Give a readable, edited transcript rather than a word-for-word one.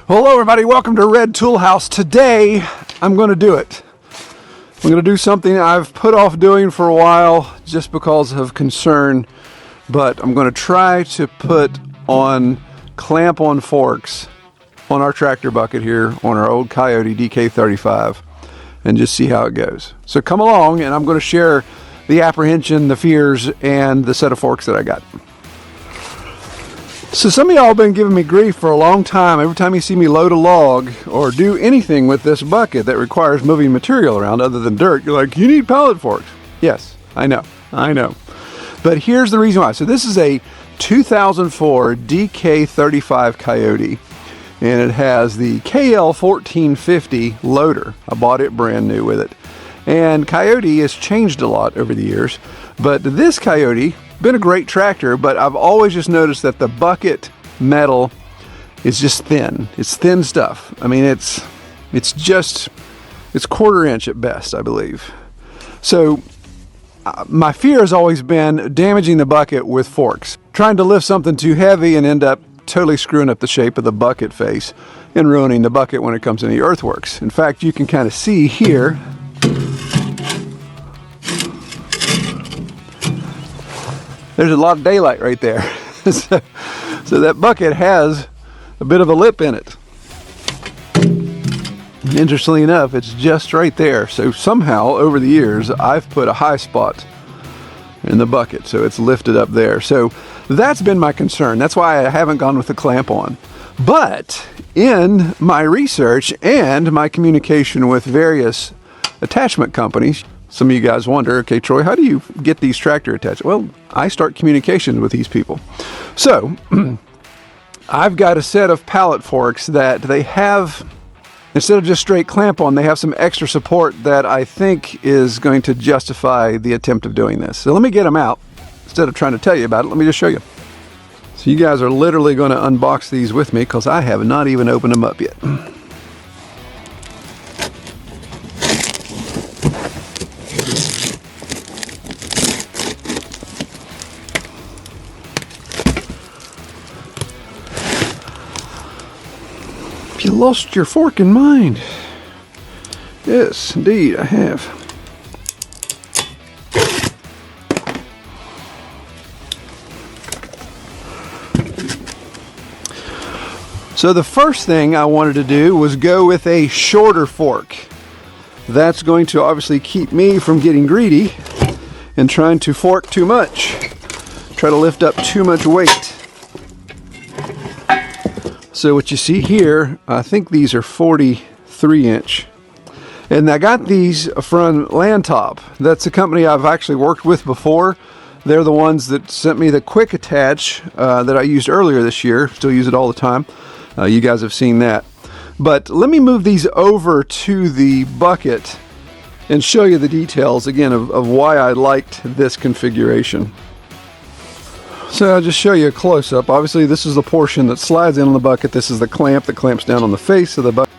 Hello everybody, welcome to Red Tool House. Today I'm going to do it. I'm going to do something I've put off doing for a while just because of concern, but I'm going to try to put on clamp-on forks on our tractor bucket here on our old Coyote DK35 and just see how it goes. So come along and I'm going to share the apprehension, the fears, and the set of forks that I got. So some of y'all have been giving me grief for a long time. Every time you see me load a log or do anything with this bucket that requires moving material around other than dirt, you're like, you need pallet forks. Yes, I know. But here's the reason why. So this is a 2004 DK35 Coyote, and it has the KL1450 loader. I bought it brand new with it. And Coyote has changed a lot over the years, but this Coyote, been a great tractor, but I've always just noticed that the bucket metal is just thin. It's thin stuff. I mean, it's quarter inch at best, I believe. So my fear has always been damaging the bucket with forks, trying to lift something too heavy and end up totally screwing up the shape of the bucket face and ruining the bucket when it comes to the earthworks. In fact, you can kind of see here, there's a lot of daylight right there. so that bucket has a bit of a lip in it. Interestingly enough, it's just right there. So somehow over the years, I've put a high spot in the bucket, so it's lifted up there. So that's been my concern. That's why I haven't gone with the clamp on. But in my research and my communication with various attachment companies, some of you guys wonder, okay, Troy, how do you get these tractor attachments? Well, I start communications with these people. So I've got a set of pallet forks that they have, instead of just straight clamp on, they have some extra support that I think is going to justify the attempt of doing this. So let me get them out. Instead of trying to tell you about it, let me just show you. So you guys are literally going to unbox these with me because I have not even opened them up yet. You lost your fork in mind. Yes, indeed, I have. So the first thing I wanted to do was go with a shorter fork. That's going to obviously keep me from getting greedy and trying to fork too much. Try to lift up too much weight. So what you see here, I think these are 43 inch. And I got these from LANDTOP. That's a company I've actually worked with before. They're the ones that sent me the quick attach that I used earlier this year. Still use it all the time. You guys have seen that. But let me move these over to the bucket and show you the details again of why I liked this configuration. So I'll just show you a close-up. Obviously this is the portion that slides in on the bucket. This is the clamp that clamps down on the face of the bucket.